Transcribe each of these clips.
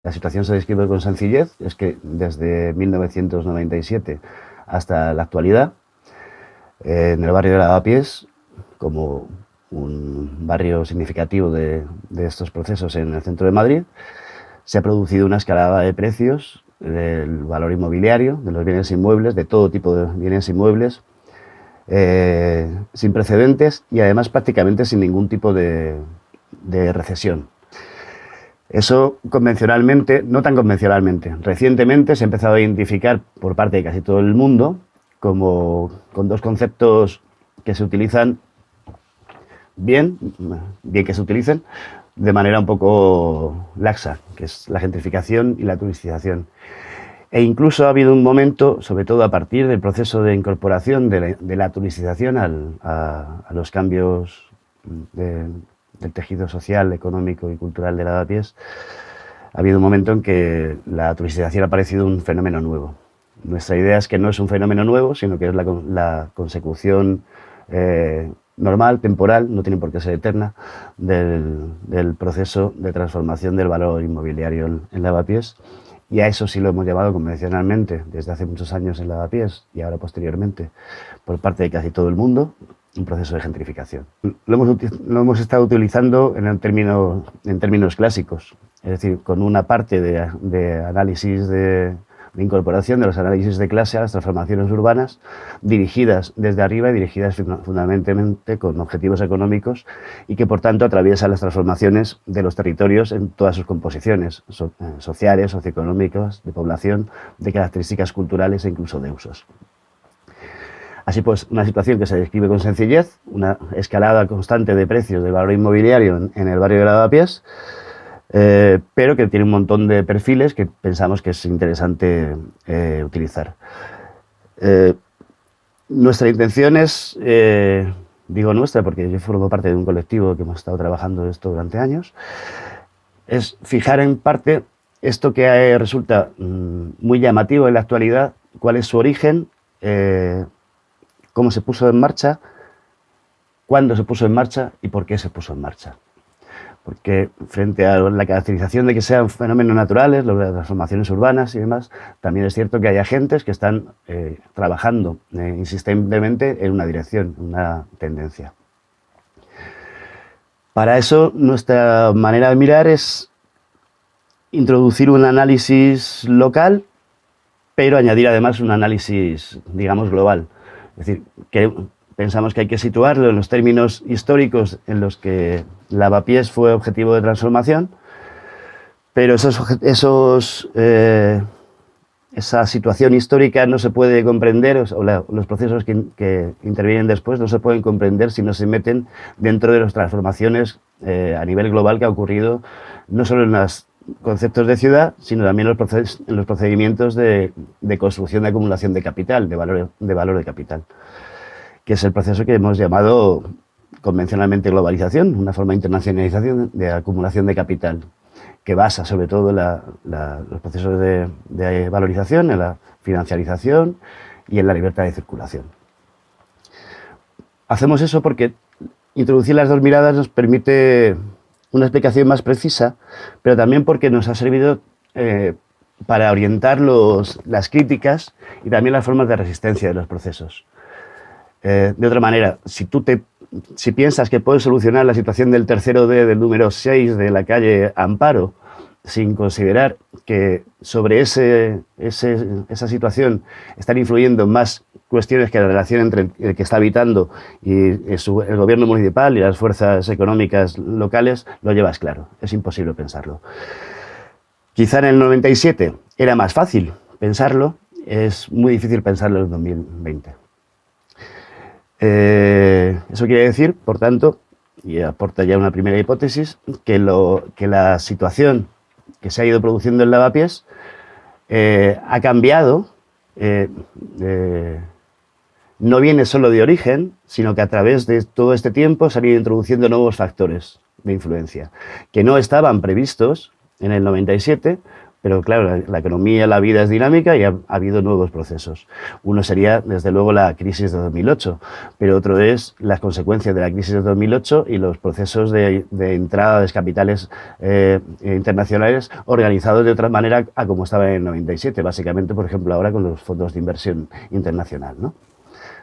La situación se describe con sencillez, es que desde 1997 hasta la actualidad, en el barrio de Lavapiés, como un barrio significativo de estos procesos en el centro de Madrid, se ha producido una escalada de precios del valor inmobiliario, de los bienes inmuebles, de todo tipo de bienes inmuebles, sin precedentes y además prácticamente sin ningún tipo de recesión. Eso convencionalmente, no tan convencionalmente, recientemente se ha empezado a identificar por parte de casi todo el mundo como con dos conceptos que se utilizan bien que se utilicen, de manera un poco laxa, que es la gentrificación y la turistización. E incluso ha habido un momento, sobre todo a partir del proceso de incorporación de la turistización a los cambios del tejido social, económico y cultural de Lavapiés, ha habido un momento en que la turistización ha parecido un fenómeno nuevo. Nuestra idea es que no es un fenómeno nuevo, sino que es la consecución normal, temporal, no tiene por qué ser eterna, del proceso de transformación del valor inmobiliario en Lavapiés. Y a eso sí lo hemos llamado convencionalmente desde hace muchos años en Lavapiés y ahora posteriormente por parte de casi todo el mundo, un proceso de gentrificación. Lo hemos estado utilizando en términos clásicos, es decir, con una parte de análisis de incorporación de los análisis de clase a las transformaciones urbanas, dirigidas desde arriba y dirigidas fundamentalmente con objetivos económicos y que, por tanto, atraviesan las transformaciones de los territorios en todas sus composiciones, sociales, socioeconómicas, de población, de características culturales e incluso de usos. Así pues, una situación que se describe con sencillez, una escalada constante de precios del valor inmobiliario en el barrio de Lavapiés, pero que tiene un montón de perfiles que pensamos que es interesante utilizar. Nuestra intención es, digo nuestra porque yo formo parte de un colectivo que hemos estado trabajando esto durante años, es fijar en parte esto que resulta muy llamativo en la actualidad, cuál es su origen, cómo se puso en marcha, cuándo se puso en marcha y por qué se puso en marcha. Porque frente a la caracterización de que sean fenómenos naturales, las transformaciones urbanas y demás, también es cierto que hay agentes que están trabajando insistentemente en una dirección, una tendencia. Para eso, nuestra manera de mirar es introducir un análisis local, pero añadir además un análisis, digamos, global. Es decir, que pensamos que hay que situarlo en los términos históricos en los que Lavapiés fue objetivo de transformación, pero esa situación histórica no se puede comprender, o los procesos que intervienen después no se pueden comprender si no se meten dentro de las transformaciones a nivel global que ha ocurrido, no solo en los conceptos de ciudad, sino también en los procedimientos de construcción de acumulación de capital, de valor de capital, que es el proceso que hemos llamado convencionalmente globalización, una forma de internacionalización de acumulación de capital, que basa sobre todo los procesos de valorización en la financiarización y en la libertad de circulación. Hacemos eso porque introducir las dos miradas nos permite una explicación más precisa, pero también porque nos ha servido para orientar las críticas y también las formas de resistencia de los procesos. De otra manera, si piensas que puedes solucionar la situación del tercero D del número 6 de la calle Amparo sin considerar que sobre esa situación están influyendo más cuestiones que la relación entre el que está habitando y el gobierno municipal y las fuerzas económicas locales, lo llevas claro. Es imposible pensarlo. Quizá en el 97 era más fácil pensarlo, es muy difícil pensarlo en el 2020. Eso quiere decir, por tanto, y aporta ya una primera hipótesis, que la situación que se ha ido produciendo en Lavapiés ha cambiado, no viene solo de origen, sino que a través de todo este tiempo se han ido introduciendo nuevos factores de influencia, que no estaban previstos en el 97, Pero claro, la economía, la vida es dinámica y ha habido nuevos procesos. Uno sería, desde luego, la crisis de 2008, pero otro es las consecuencias de la crisis de 2008 y los procesos de entrada de capitales internacionales organizados de otra manera a como estaba en el 97, básicamente, por ejemplo, ahora con los fondos de inversión internacional, ¿no?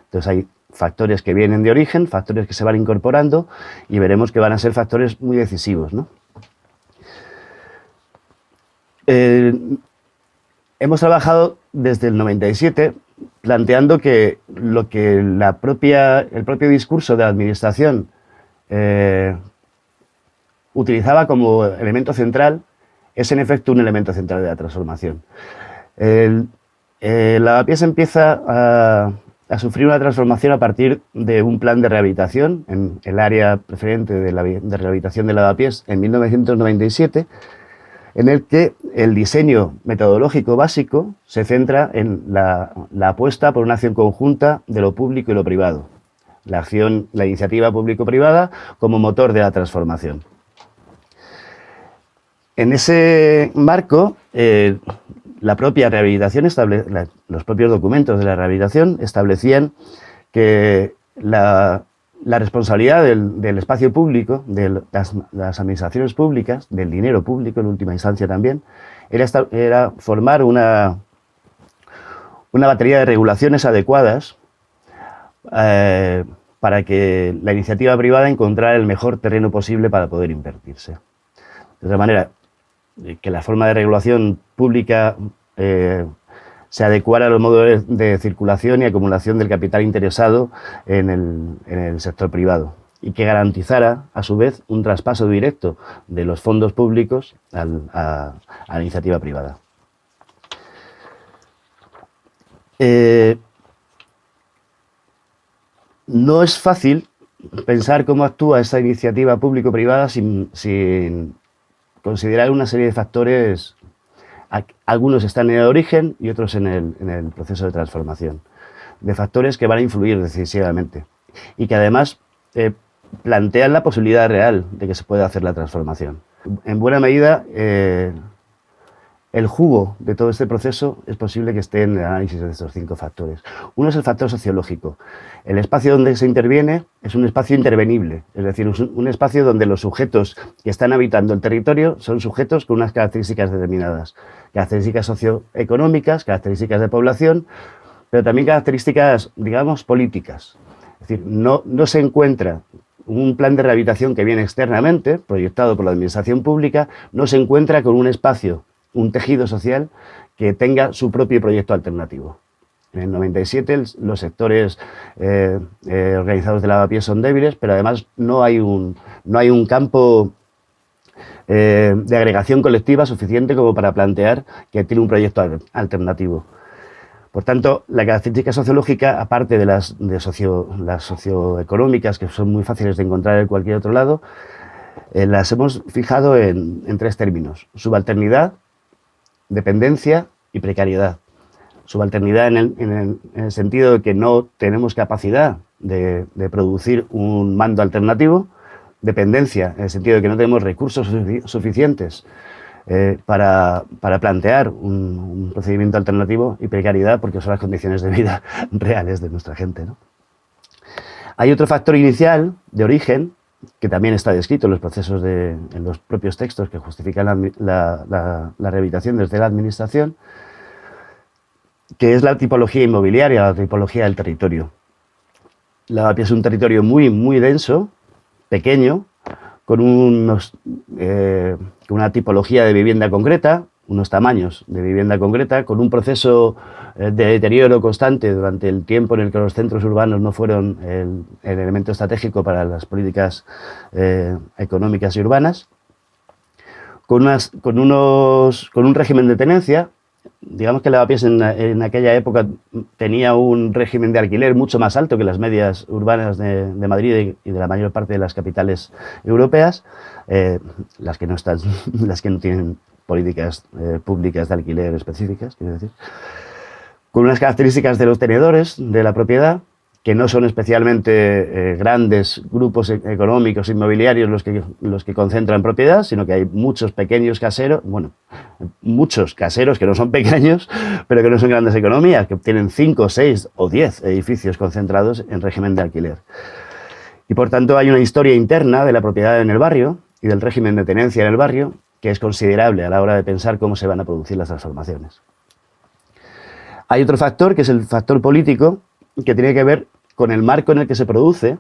Entonces hay factores que vienen de origen, factores que se van incorporando y veremos que van a ser factores muy decisivos, ¿no? Hemos trabajado desde el 97 planteando que lo que el propio discurso de la administración utilizaba como elemento central es en efecto un elemento central de la transformación. Lavapiés empieza a sufrir una transformación a partir de un plan de rehabilitación en el área preferente de rehabilitación de Lavapiés en 1997, en el que el diseño metodológico básico se centra en la apuesta por una acción conjunta de lo público y lo privado. La iniciativa público-privada como motor de la transformación. En ese marco, la propia rehabilitación, los propios documentos de la rehabilitación establecían que la responsabilidad del espacio público, de las administraciones públicas, del dinero público en última instancia también, era formar una batería de regulaciones adecuadas para que la iniciativa privada encontrara el mejor terreno posible para poder invertirse. De otra manera, que la forma de regulación pública se adecuara a los modos de circulación y acumulación del capital interesado en el sector privado y que garantizara, a su vez, un traspaso directo de los fondos públicos a la iniciativa privada. No es fácil pensar cómo actúa esta iniciativa público-privada sin considerar una serie de factores. Algunos están en el origen y otros en el proceso de transformación, de factores que van a influir decisivamente y que además plantean la posibilidad real de que se pueda hacer la transformación. En buena medida, el jugo de todo este proceso es posible que esté en el análisis de estos 5 factores. Uno es el factor sociológico. El espacio donde se interviene es un espacio intervenible, es decir, un espacio donde los sujetos que están habitando el territorio son sujetos con unas características determinadas, características socioeconómicas, características de población, pero también características, digamos, políticas. Es decir, no se encuentra un plan de rehabilitación que viene externamente, proyectado por la administración pública, no se encuentra con un espacio, un tejido social que tenga su propio proyecto alternativo. En el 97 los sectores organizados de Lavapiés son débiles, pero además no hay un campo de agregación colectiva suficiente como para plantear que tiene un proyecto alternativo. Por tanto, la característica sociológica, aparte de las socioeconómicas, que son muy fáciles de encontrar en cualquier otro lado, las hemos fijado en 3 términos: subalternidad, dependencia y precariedad. Subalternidad en el sentido de que no tenemos capacidad de producir un mando alternativo. Dependencia en el sentido de que no tenemos recursos suficientes para plantear un procedimiento alternativo. Y precariedad porque son las condiciones de vida reales de nuestra gente, ¿no? Hay otro factor inicial de origen que también está descrito en los procesos en los propios textos que justifican la rehabilitación desde la administración, que es la tipología inmobiliaria, la tipología del territorio. Lavapiés es un territorio muy, muy denso, pequeño, con una tipología de vivienda concreta, unos tamaños de vivienda concreta, con un proceso de deterioro constante durante el tiempo en el que los centros urbanos no fueron el elemento estratégico para las políticas económicas y urbanas, con un régimen de tenencia. Digamos que Lavapiés en aquella época tenía un régimen de alquiler mucho más alto que las medias urbanas de Madrid y de la mayor parte de las capitales europeas, las que no tienen políticas públicas de alquiler específicas, quiero decir, con unas características de los tenedores de la propiedad que no son especialmente grandes grupos económicos inmobiliarios los que concentran propiedad, sino que hay muchos pequeños caseros, bueno, muchos caseros que no son pequeños, pero que no son grandes economías, que tienen 5, 6 o 10 edificios concentrados en régimen de alquiler. Y por tanto hay una historia interna de la propiedad en el barrio y del régimen de tenencia en el barrio que es considerable a la hora de pensar cómo se van a producir las transformaciones. Hay otro factor, que es el factor político, que tiene que ver con el marco en el que se produce.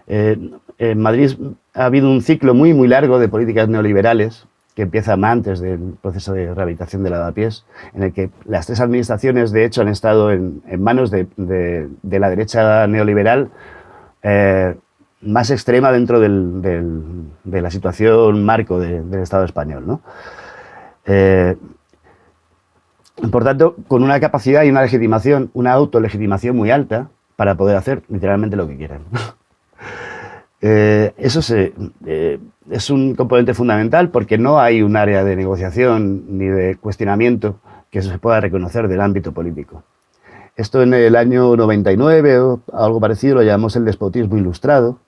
En Madrid ha habido un ciclo muy, muy largo de políticas neoliberales, que empieza más antes del proceso de rehabilitación de lavapiés, en el que las 3 administraciones, de hecho, han estado en manos de la derecha neoliberal más extrema dentro de la situación marco del Estado español, ¿no? Por tanto, con una capacidad y una legitimación, una autolegitimación muy alta para poder hacer literalmente lo que quieran. Eso es un componente fundamental porque no hay un área de negociación ni de cuestionamiento que se pueda reconocer del ámbito político. Esto en el año 99 o algo parecido lo llamamos el despotismo ilustrado,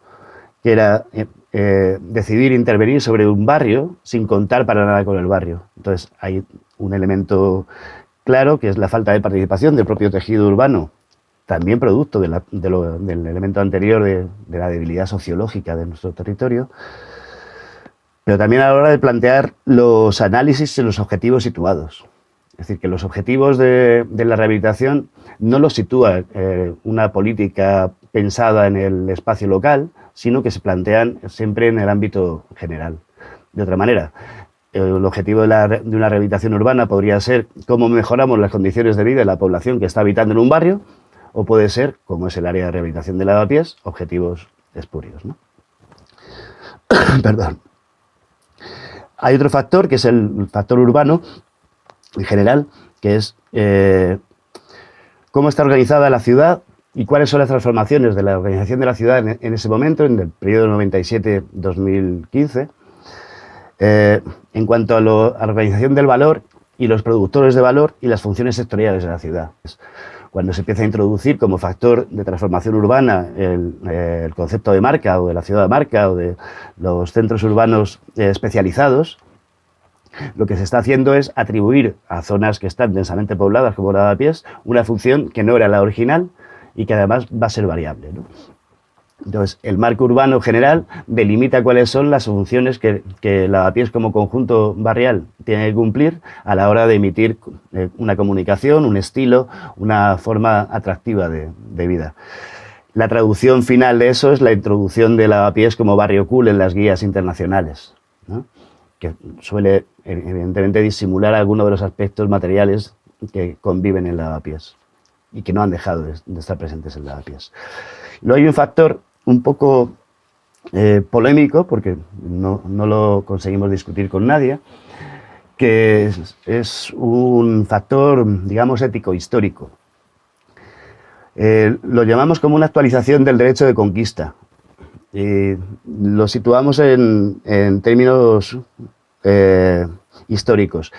que era decidir intervenir sobre un barrio sin contar para nada con el barrio. Entonces hay un elemento claro que es la falta de participación del propio tejido urbano, también producto del elemento anterior de la debilidad sociológica de nuestro territorio, pero también a la hora de plantear los análisis en los objetivos situados. Es decir, que los objetivos de la rehabilitación no los sitúa una política pensada en el espacio local, sino que se plantean siempre en el ámbito general. De otra manera, el objetivo de una rehabilitación urbana podría ser cómo mejoramos las condiciones de vida de la población que está habitando en un barrio, o puede ser, como es el área de rehabilitación de lavapiés, objetivos espurios, ¿no? Perdón. Hay otro factor, que es el factor urbano, en general, que es cómo está organizada la ciudad y cuáles son las transformaciones de la organización de la ciudad en ese momento, en el periodo 97-2015, en cuanto a la organización del valor y los productores de valor y las funciones sectoriales de la ciudad. Cuando se empieza a introducir como factor de transformación urbana el concepto de marca o de la ciudad de marca o de los centros urbanos especializados, lo que se está haciendo es atribuir a zonas que están densamente pobladas como Lavapiés una función que no era la original y que además va a ser variable, ¿no? Entonces, el marco urbano general delimita cuáles son las funciones que Lavapiés como conjunto barrial tiene que cumplir a la hora de emitir una comunicación, un estilo, una forma atractiva de vida. La traducción final de eso es la introducción de Lavapiés como barrio cool en las guías internacionales, ¿no? Que suele, evidentemente, disimular algunos de los aspectos materiales que conviven en Lavapiés y que no han dejado de estar presentes en Lavapiés. Luego hay un factor un poco polémico, porque no lo conseguimos discutir con nadie, que es un factor, digamos, ético-histórico. Lo llamamos como una actualización del derecho de conquista. Lo situamos en términos históricos.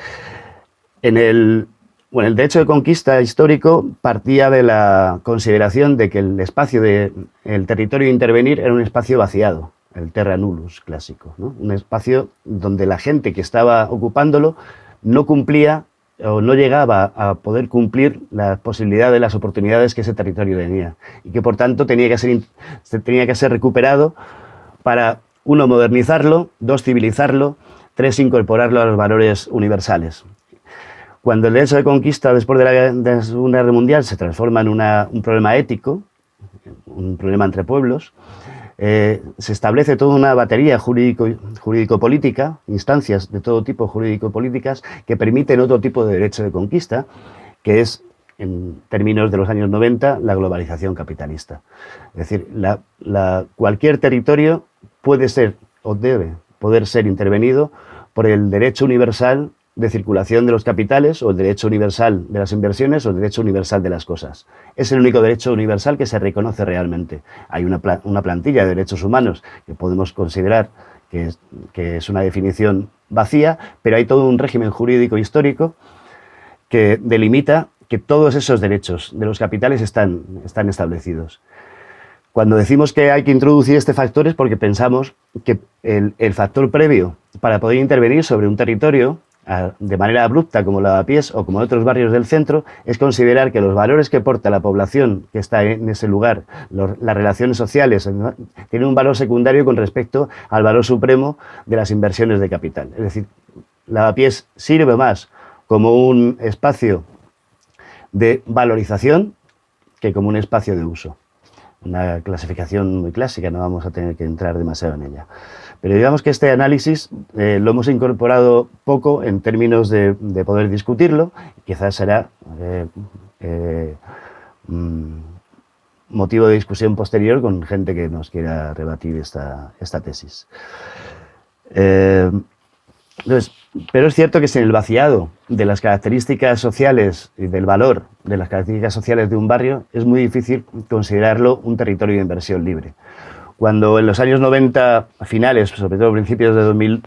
El derecho de conquista histórico partía de la consideración de que el espacio el territorio de intervenir era un espacio vaciado, el terra nullus clásico, ¿no? Un espacio donde la gente que estaba ocupándolo no cumplía o no llegaba a poder cumplir las posibilidades, las oportunidades que ese territorio tenía y que por tanto tenía que ser recuperado para, 1, modernizarlo, 2, civilizarlo, 3, incorporarlo a los valores universales. Cuando el derecho de conquista después de la Segunda Guerra Mundial se transforma en un problema ético, un problema entre pueblos, se establece toda una batería jurídico-política, instancias de todo tipo jurídico-políticas que permiten otro tipo de derecho de conquista, que es, en términos de los años 90, la globalización capitalista. Es decir, cualquier territorio puede ser o debe poder ser intervenido por el derecho universal de circulación de los capitales, o el derecho universal de las inversiones, o el derecho universal de las cosas. Es el único derecho universal que se reconoce realmente. Hay una plantilla de derechos humanos que podemos considerar que es una definición vacía, pero hay todo un régimen jurídico histórico que delimita que todos esos derechos de los capitales están establecidos. Cuando decimos que hay que introducir este factor es porque pensamos que el factor previo para poder intervenir sobre un territorio de manera abrupta, como Lavapiés o como otros barrios del centro, es considerar que los valores que aporta la población que está en ese lugar, las relaciones sociales, tienen un valor secundario con respecto al valor supremo de las inversiones de capital. Es decir, Lavapiés sirve más como un espacio de valorización que como un espacio de uso. Una clasificación muy clásica, no vamos a tener que entrar demasiado en ella. Pero digamos que este análisis lo hemos incorporado poco en términos de poder discutirlo, quizás será motivo de discusión posterior con gente que nos quiera rebatir esta tesis. Entonces, pero es cierto que sin el vaciado de las características sociales y del valor de las características sociales de un barrio es muy difícil considerarlo un territorio de inversión libre. Cuando en los años 90 finales, sobre todo principios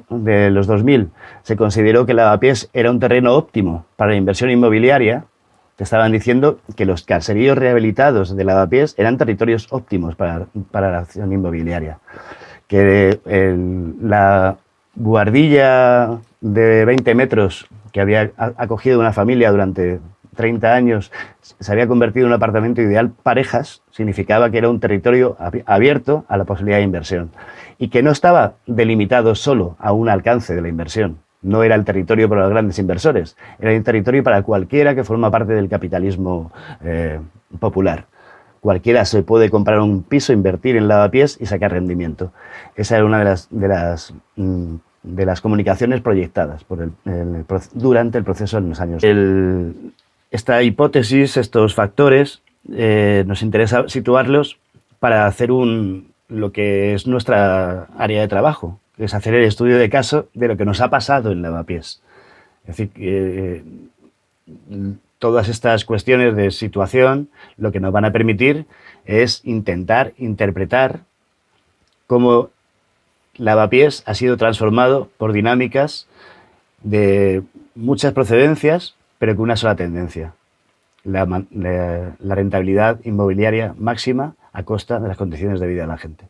de los 2000, se consideró que Lavapiés era un terreno óptimo para la inversión inmobiliaria, te estaban diciendo que los caseríos rehabilitados de Lavapiés eran territorios óptimos para la acción inmobiliaria. Que la buhardilla de 20 metros que había acogido una familia durante 30 años se había convertido en un apartamento ideal parejas, significaba que era un territorio abierto a la posibilidad de inversión y que no estaba delimitado solo a un alcance de la inversión. No era el territorio para los grandes inversores, era el territorio para cualquiera que forma parte del capitalismo popular. Cualquiera se puede comprar un piso, invertir en Lavapiés y sacar rendimiento. Esa era una de las comunicaciones proyectadas durante el proceso en los años. Esta hipótesis, estos factores, nos interesa situarlos para hacer lo que es nuestra área de trabajo, que es hacer el estudio de caso de lo que nos ha pasado en Lavapiés. Es decir, todas estas cuestiones de situación lo que nos van a permitir es intentar interpretar cómo Lavapiés ha sido transformado por dinámicas de muchas procedencias, pero con una sola tendencia: la rentabilidad inmobiliaria máxima a costa de las condiciones de vida de la gente.